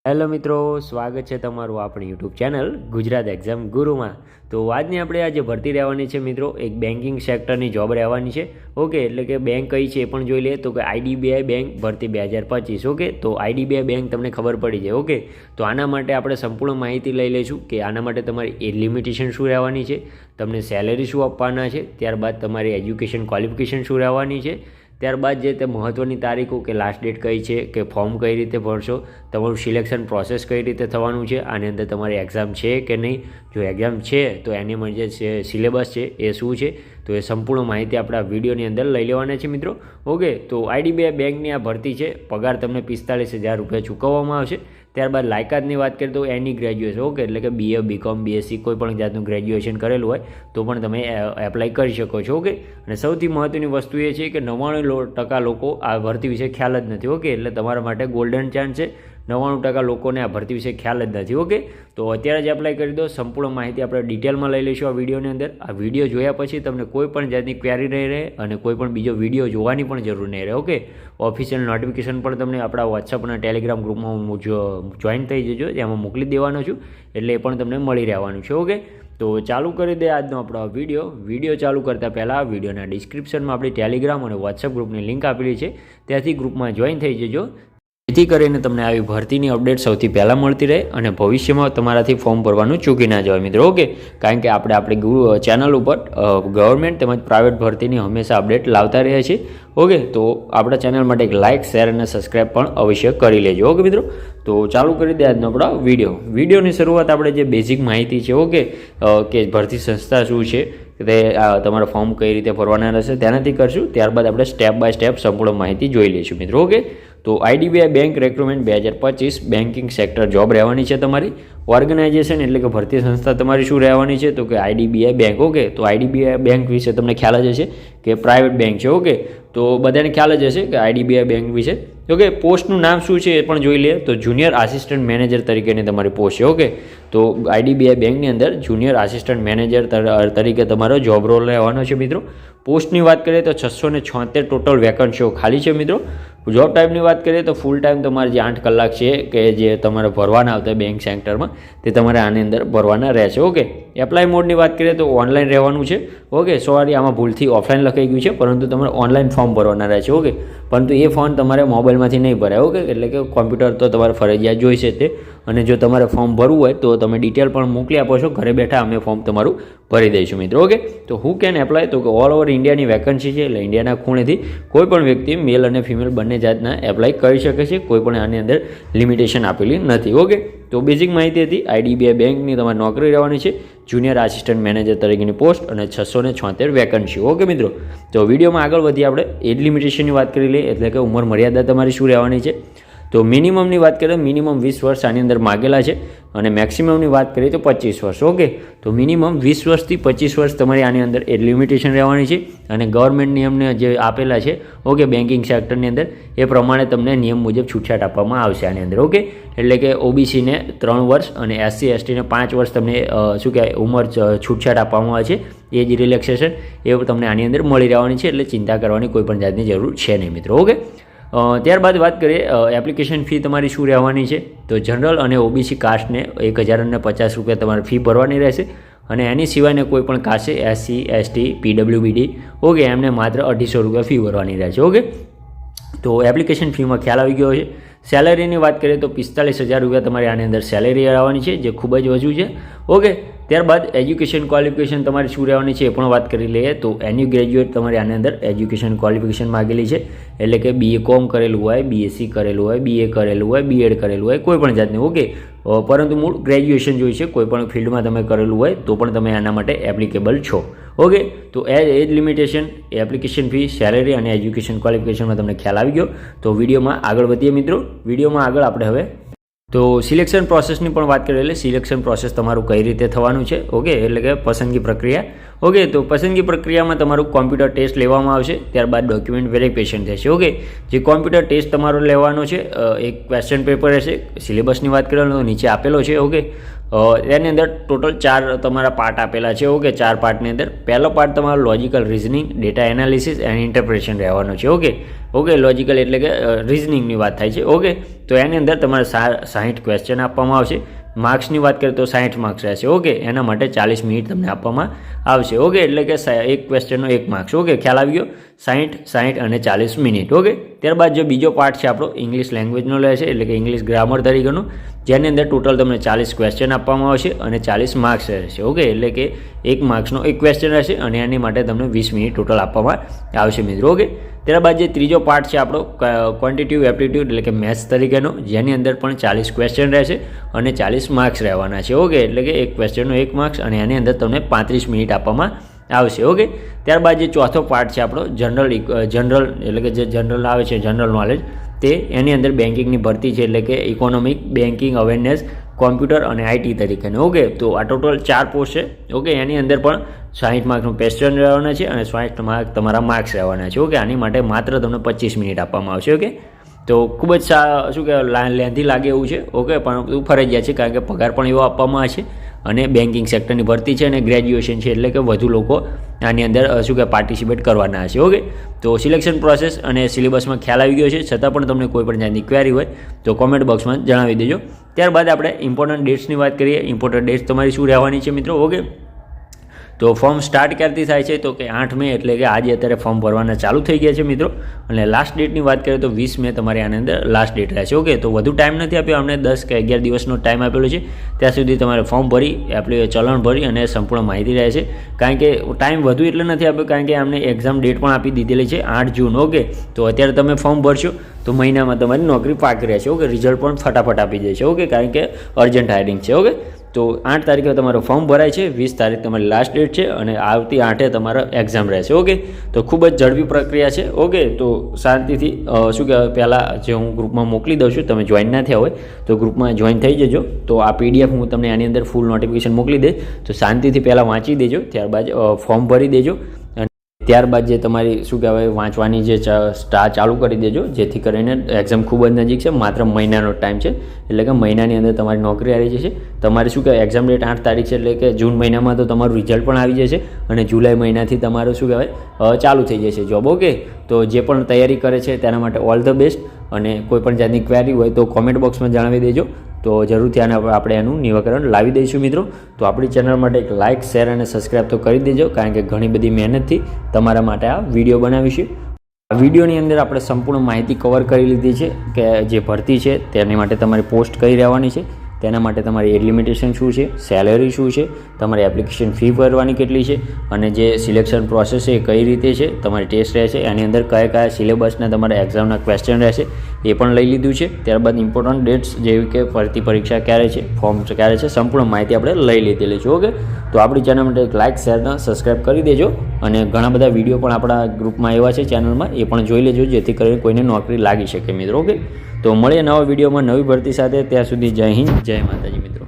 Hello મિત્રો, સ્વાગત છે તમારું આપણી યુટ્યુબ ચેનલ ગુજરાત એક્ઝામ ગુરુમાં। તો આજની આપણે આજે ભરતી રહેવાની છે મિત્રો, એક બેન્કિંગ સેક્ટરની જોબ રહેવાની છે। ઓકે, એટલે કે બેંક કઈ છે એ પણ જોઈ લઈએ તો કે આઈડીબીઆઈ બેંક ભરતી 2025। ઓકે, તો આઈડીબીઆઈ બેંક તમને ખબર પડી જાય। ઓકે, તો આના માટે આપણે સંપૂર્ણ માહિતી લઈ લઈશું કે આના માટે તમારી એજ લિમિટેશન શું રહેવાની છે, તમને સેલેરી શું આપવાના છે, ત્યારબાદ તમારી એજ્યુકેશન ક્વોલિફિકેશન શું રહેવાની છે, ત્યારબાદ જે તે મહત્ત્વની તારીખો કે લાસ્ટ ડેટ કઈ છે, કે ફોર્મ કઈ રીતે ભરશો, તમારું સિલેક્શન પ્રોસેસ કઈ રીતે થવાનું છે, આની અંદર તમારી એક્ઝામ છે કે નહીં, જો એક્ઝામ છે તો એની અંદર જે સિલેબસ છે એ શું છે, તો એ સંપૂર્ણ માહિતી આપણે આ વિડીયોની અંદર લઈ લેવાના છે મિત્રો। ઓકે, તો આઈડીબીઆઈ બેંકની આ ભરતી છે, પગાર તમને 45,000 રૂપિયા ચૂકવવામાં આવશે। ત્યારબાદ લાયકાતની વાત કરીએ તો એની ગ્રેજ્યુએશન, ઓકે, એટલે કે BA BCom BSc કોઈ પણ જાતનું ગ્રેજ્યુએશન કરેલું હોય તો પણ તમે એપ્લાય કરી શકો છો। ઓકે, અને સૌથી મહત્ત્વની વસ્તુ એ છે કે 99% લોકો આ ભરતી વિશે ખ્યાલ જ નથી। ઓકે, એટલે તમારા માટે ગોલ્ડન ચાન્સ છે, 99% લોકોને આ ભરતી વિશે ખ્યાલ જ નથી। ઓકે, તો અત્યારે જ એપ્લાય કરી દો। સંપૂર્ણ માહિતી આપણે ડિટેલમાં લઈ લઈશું આ વિડીયોની અંદર। આ વિડીયો જોયા પછી તમને કોઈ પણ જાતની ક્વેરી નહીં રહે અને કોઈ પણ બીજો વિડીયો જોવાની પણ જરૂર નહીં રહે। ઓકે, ઓફિશિયલ નોટિફિકેશન પણ તમને આપણા વોટ્સઅપ અને ટેલિગ્રામ ગ્રુપમાં જોઈન થઈ જજો, એમાં મોકલી દેવાનો છું, એટલે એ પણ તમને મળી રહેવાનું છે। ઓકે, તો ચાલુ કરી દે આજનો આપણો વિડીયો ચાલુ કરતાં પહેલાં વિડીયોના ડિસ્ક્રિપ્શનમાં આપણી ટેલિગ્રામ અને વોટ્સઅપ ગ્રુપની લિંક આપેલી છે, ત્યાંથી ગ્રુપમાં જોઈન થઈ જજો, જેથી કરીને તમને આવી ભરતીની અપડેટ સૌથી પહેલાં મળતી રહે અને ભવિષ્યમાં તમારાથી ફોર્મ ભરવાનું ચૂકી ના જવાય મિત્રો। ઓકે, કારણ કે આપણે આપણી ચેનલ ઉપર ગવર્મેન્ટ તેમજ પ્રાઇવેટ ભરતીની હંમેશા અપડેટ લાવતા રહ્યા છીએ। ઓકે, તો આપણા ચેનલ માટે એક લાઇક, શેર અને સબસ્ક્રાઈબ પણ અવશ્ય કરી લેજો। ઓકે મિત્રો, તો ચાલુ કરી દે આજનો આપણો વિડીયોની શરૂઆત આપણે જે બેઝિક માહિતી છે, ઓકે, કે ભરતી સંસ્થા શું છે, તે તમારા ફોર્મ કઈ રીતે ભરવાના રહેશે તેનાથી કરશું। ત્યારબાદ આપણે સ્ટેપ બાય સ્ટેપ સંપૂર્ણ માહિતી જોઈ લઈશું મિત્રો। ઓકે, તો IDBI bank recruitment 2025 banking sector job રહેવાની છે તમારી। ઓર્ગેનાઇઝેશન એટલે કે ભરતી સંસ્થા તમારી શું રહેવાની છે તો કે આઈડીબીઆઈ બેંક। ઓકે, તો આઈડીબીઆઈ બેંક વિશે તમને ખ્યાલ જ હશે કે પ્રાઇવેટ બેંક છે। ઓકે, તો બધાને ખ્યાલ જ હશે કે આઈડીબીઆઈ બેંક વિશે। ઓકે, પોસ્ટનું નામ શું છે એ પણ જોઈ લઈએ તો જુનિયર આસિસ્ટન્ટ મેનેજર તરીકેની તમારી પોસ્ટ છે। ઓકે, તો આઈડીબીઆઈ બેંકની અંદર જુનિયર આસિસ્ટન્ટ મેનેજર તરીકે તમારો જોબ રોલ રહેવાનો છે મિત્રો। પોસ્ટની વાત કરીએ તો 676 ટોટલ વેકન્સીઓ ખાલી છે મિત્રો। જોબ ટાઈપની વાત કરીએ તો ફૂલ ટાઈમ તમારે જે 8 કલાક છે કે જે તમારે ભરવાના આવતા બેંક સેક્ટરમાં તે તમારે આની અંદર ભરવાના રહેશે। ઓકે, એપ્લાય મોડની વાત કરીએ તો ઓનલાઈન રહેવાનું છે। ઓકે, સોરી આમાં ભૂલથી ઓફલાઈન લખાઈ ગયું છે, પરંતુ તમારે ઓનલાઈન ફોર્મ ભરવાના રહેશે। ઓકે, પરંતુ એ ફોર્મ તમારે મોબાઈલમાંથી નહીં ભરાય। ઓકે, એટલે કે કોમ્પ્યુટર તો તમારે ફરજિયાત જોઈશે તે, અને જો તમારે ફોર્મ ભરવું હોય તો તમે ડિટેલ પણ મોકલી આપો છો, ઘરે બેઠા અમે ફોર્મ તમારું ભરી દઈશું મિત્રો। ઓકે, તો હુ કેન એપ્લાય તો કે ઓલ ઓવર ઇન્ડિયાની વેકન્સી છે, એટલે ઇન્ડિયાના ખૂણેથી કોઈ પણ વ્યક્તિ મેલ અને ફિમેલ બંને જાતના એપ્લાય કરી શકે છે, કોઈ પણ આની અંદર લિમિટેશન આપેલી નથી। ઓકે, તો બેઝિક માહિતી હતી આઈડીબીઆઈ બેંકની તમારી નોકરી રહેવાની છે, જુનિયર આસિસ્ટન્ટ મેનેજર તરીકેની પોસ્ટ અને 676 વેકન્સી। ઓકે મિત્રો, તો વિડીયોમાં આગળ વધી આપણે એજ લિમિટેશનની વાત કરી લઈએ, એટલે કે ઉંમર મર્યાદા તમારી શું રહેવાની છે તો મિનિમમની વાત કરીએ મિનિમમ 20 વર્ષ આની અંદર માગેલા છે, અને મેક્સિમમની વાત કરીએ તો 25 વર્ષ। ઓકે, તો મિનિમમ 20 વર્ષથી 25 વર્ષ તમારી આની અંદર એજ લિમિટેશન રહેવાની છે, અને ગવર્મેન્ટ નિયમને જે આપેલા છે, ઓકે, બેન્કિંગ સેક્ટરની અંદર એ પ્રમાણે તમને નિયમ મુજબ છૂટછાટ આપવામાં આવશે આની અંદર। ઓકે, એટલે કે ઓબીસીને 3 વર્ષ અને SC STને 5 વર્ષ તમને શું કહેવાય ઉંમર છૂટછાટ આપવામાં આવે છે, એજ રિલેક્સેશન એ તમને આની અંદર મળી રહેવાની છે, એટલે ચિંતા કરવાની કોઈ પણ જાતની જરૂર છે નહીં મિત્રો। ઓકે, ત્યારબાદ વાત કરીએ એપ્લિકેશન ફી તમારી શું રહેવાની છે તો જનરલ અને ઓબીસી કાસ્ટને 1,050 રૂપિયા તમારે ફી ભરવાની રહેશે, અને એની સિવાયને કોઈ પણ કાસ્ટ છે SC ST PWBD, ઓકે, એમને માત્ર 250 રૂપિયા ફી ભરવાની રહેશે। ઓકે, તો એપ્લિકેશન ફીમાં ખ્યાલ આવી ગયો છે। સેલેરીની વાત કરીએ તો 45,000 રૂપિયા તમારી આની અંદર સેલેરી રહેવાની છે, જે ખૂબ જ ઓછું છે। ઓકે, ત્યારબાદ એજ્યુકેશન ક્વોલિફિકેશન તમારી શું રહેવાની છે એ પણ વાત કરી લઈએ તો એની ગ્રેજ્યુએટ તમારી આની અંદર એજ્યુકેશન ક્વોલિફિકેશન માગેલી છે, એટલે કે BCom કરેલું હોય, BSc કરેલું હોય, BA કરેલું હોય, BEd કરેલું હોય, કોઈ પણ જાતની। ઓકે, પરંતુ મૂળ ગ્રેજ્યુએશન જોઈએ છે, કોઈ પણ ફિલ્ડમાં તમે કરેલું હોય તો પણ તમે આના માટે એપ્લિકેબલ છો। ઓકે, તો એજ લિમિટેશન, એપ્લિકેશન ફી, સેલેરી અને એજ્યુકેશન ક્વોલિફિકેશનમાં તમને ખ્યાલ આવી ગયો। તો વિડીયોમાં આગળ વધીએ મિત્રો। વિડીયોમાં આગળ આપણે હવે તો સિલેક્શન પ્રોસેસની પણ વાત કરીએ, એટલે સિલેક્શન પ્રોસેસ તમારું કઈ રીતે થવાનું છે। ઓકે, એટલે કે પસંદગી પ્રક્રિયા। ઓકે, તો પસંદગી પ્રક્રિયામાં તમારું કોમ્પ્યુટર ટેસ્ટ લેવામાં આવશે, ત્યારબાદ ડોક્યુમેન્ટ વેરિફિકેશન થશે. ઓકે, જે કોમ્પ્યુટર ટેસ્ટ તમારો લેવાનો છે, એક ક્વેશ્ચન પેપર રહેશે. સિલેબસની વાત કરવાનો તો નીચે આપેલો છે. ઓકે, એની અંદર ટોટલ 4 તમારા પાર્ટ આપેલા છે. ઓકે, 4 પાર્ટની અંદર પહેલો પાર્ટ તમારો logical reasoning, data analysis and interpretation રહેવાનો છે. ઓકે, લોજિકલ એટલે કે રિઝનિંગની વાત થાય છે. ઓકે, તો એની અંદર તમારે 60 ક્વેશ્ચન આપવામાં આવશે. માર્ક્સની વાત કરીએ તો 60 માર્ક્સ રહેશે. ઓકે, એના માટે 40 મિનિટ તમને આપવામાં આવશે. ઓકે, એટલે કે એક ક્વેશ્ચનનો 1 માર્ક્સ. ઓકે, ખ્યાલ આવી ગયો? 60 અને 40 મિનિટ. ઓકે, ત્યારબાદ જે બીજો પાર્ટ છે આપણો ઇંગ્લિશ લેંગ્વેજનો રહેશે, એટલે કે ઇંગ્લિશ ગ્રામર તરીકેનો, જેની અંદર ટોટલ તમને 40 ક્વેશ્ચન આપવામાં આવશે અને 40 માર્ક્સ રહેશે. ઓકે, એટલે કે 1 માર્ક્સનો 1 ક્વેશ્ચન રહેશે અને એની માટે તમને 20 મિનિટ ટોટલ આપવામાં આવશે મિત્રો. ઓકે, ત્યારબાદ જે ત્રીજો પાર્ટ છે આપણો ક્વોન્ટિટેટિવ એપ્ટિટ્યૂડ એટલે કે મેથ્સ તરીકેનો, જેની અંદર પણ 40 ક્વેશ્ચન રહેશે અને 40 માર્ક્સ રહેવાના છે. ઓકે, એટલે કે એક ક્વેશ્ચનનો 1 માર્ક્સ અને એની અંદર તમને 35 મિનિટ આપવામાં આવશે. ઓકે, ત્યારબાદ જે ચોથો પાર્ટ છે આપણો જનરલ એટલે કે જે જનરલ આવે છે, જનરલ નોલેજ, તે એની અંદર બેન્કિંગની ભરતી છે, એટલે કે ઇકોનોમિક, બેન્કિંગ અવેરનેસ, કોમ્પ્યુટર અને આઈટી તરીકેનો. ઓકે, તો આ ટોટલ 4 પોસ્ટ છે. ઓકે, એની અંદર પણ 60 માર્કનું ક્વેશ્ચન રહેવાના છે અને 60 માર્ક તમારા માર્ક્સ રહેવાના છે. ઓકે, આની માટે માત્ર તમને 25 મિનિટ આપવામાં આવશે. ઓકે, તો ખૂબ જ શું કહેવાય લેન્ધી લાગે એવું છે. ઓકે, પણ ફરજિયાત છે, કારણ કે પગાર પણ એવો આપવામાં આવે છે અને બેન્કિંગ સેક્ટરની ભરતી છે અને ગ્રેજ્યુએશન છે, એટલે કે વધુ લોકો આની અંદર શું કહેવાય પાર્ટિસિપેટ કરવાના હશે. ઓકે, તો સિલેક્શન પ્રોસેસ અને સિલેબસમાં ખ્યાલ આવી ગયો છે. છતાં પણ તમને કોઈ પણ જાતની ક્વેરી હોય તો કોમેન્ટ બોક્સમાં જણાવી દેજો. ત્યારબાદ આપણે ઇમ્પોર્ટન્ટ ડેટ્સની વાત કરીએ. ઇમ્પોર્ટન્ટ ડેટ્સ તમારી શું રહેવાની છે મિત્રો? ઓકે, તો ફોર્મ સ્ટાર્ટ ક્યારથી થાય છે? તો કે 8 મે, એટલે કે આજે અત્યારે ફોર્મ ભરવાના ચાલુ થઈ ગયા છે મિત્રો. અને લાસ્ટ ડેટની વાત કરીએ તો 20 મે તમારી આની અંદર લાસ્ટ ડેટ રહેશે. ઓકે, તો વધુ ટાઈમ નથી આપ્યો અમને, 10 કે 11 દિવસનો ટાઈમ આપેલો છે. ત્યાં સુધી તમારે ફોર્મ ભરી ચલણ ભરી અને સંપૂર્ણ માહિતી રહેશે. કારણ કે ટાઈમ વધુ એટલે નથી આપ્યો, કારણ કે અમને એક્ઝામ ડેટ પણ આપી દીધેલી છે 8 જૂન. ઓકે, તો અત્યારે તમે ફોર્મ ભરશો તો મહિનામાં તમારી નોકરી પાકી રહેશે. ઓકે, રિઝલ્ટ પણ ફટાફટ આપી દેશે. ઓકે, કારણ કે અર્જન્ટ હાયરિંગ છે. ઓકે, તો 8 તારીખે તમારું ફોર્મ ભરાય છે, 20 તારીખ તમારી લાસ્ટ ડેટ છે અને આવતી 8એ તમારા એક્ઝામ રહેશે. ઓકે, તો ખૂબ જ ઝડપી પ્રક્રિયા છે. ઓકે, તો શાંતિથી શું કહેવાય, પહેલાં જે હું ગ્રુપમાં મોકલી દઉં છું, તમે જોઈન ના થયા હોય તો ગ્રુપમાં જોઈન થઈ જજો. તો આ PDF હું તમને આની અંદર ફૂલ નોટિફિકેશન મોકલી દઈશ, તો શાંતિથી પહેલાં વાંચી દેજો, ત્યારબાદ ફોર્મ ભરી દેજો. ત્યારબાદ જે તમારી શું કહેવાય વાંચવાની જે ચાલુ કરી દેજો, જેથી કરીને એક્ઝામ ખૂબ જ નજીક છે, માત્ર મહિનાનો ટાઈમ છે, એટલે કે મહિનાની અંદર તમારી નોકરી આવી જશે. તમારે શું કહેવાય એક્ઝામ ડેટ 8 તારીખ છે, એટલે કે જૂન મહિનામાં તો તમારું રિઝલ્ટ પણ આવી જશે અને જુલાઈ મહિનાથી તમારું શું કહેવાય ચાલુ થઈ જશે જોબ. ઓકે, તો જે પણ તૈયારી કરે છે તેના માટે ઓલ ધ બેસ્ટ. અને કોઈ પણ જાતની ક્વેરી હોય તો કોમેન્ટ બોક્સમાં જણાવી દેજો, તો જરૂરથી આપણે એનું નિરાકરણ લાવી દઈશું મિત્રો. તો આપણી ચેનલ માટે એક લાઇક, શેર અને સબસ્ક્રાઈબ તો કરી દેજો, કારણ કે ઘણી બધી મહેનતથી તમારા માટે આ વિડીયો બનાવીશું. આ વિડીયોની અંદર આપણે સંપૂર્ણ માહિતી કવર કરી લીધી છે કે જે ભરતી છે તેની માટે તમારી પોસ્ટ કઈ રહેવાની છે, તેના માટે તમારી એજ લિમિટેશન શું છે, સેલેરી શું છે, તમારી એપ્લિકેશન ફી ભરવાની કેટલી છે અને જે સિલેક્શન પ્રોસેસ છે એ કઈ રીતે છે, તમારી ટેસ્ટ રહેશે, એની અંદર કયા કયા સિલેબસના તમારા એક્ઝામના ક્વેશ્ચન રહેશે એ પણ લઈ લીધું છે. ત્યારબાદ ઇમ્પોર્ટન્ટ ડેટ્સ જેવી કે ભરતી પરીક્ષા ક્યારે છે, ફોર્મ ક્યારે છે, સંપૂર્ણ માહિતી આપણે લઈ લીધેલી છે. ઓકે, તો આપણી ચેનલ માટે એક લાઇક, શેર અને સબસ્ક્રાઈબ કરી દેજો. અને ઘણા બધા વિડીયો પણ આપણા ગ્રુપમાં આવ્યા છે ચેનલમાં, એ પણ જોઈ લેજો, જેથી કરીને કોઈને નોકરી લાગી શકે મિત્રો. ઓકે, તો મળીએ નવા વિડીયોમાં નવી ભરતી સાથે. ત્યાં સુધી જય હિન્દ, જય માતાજી મિત્રો.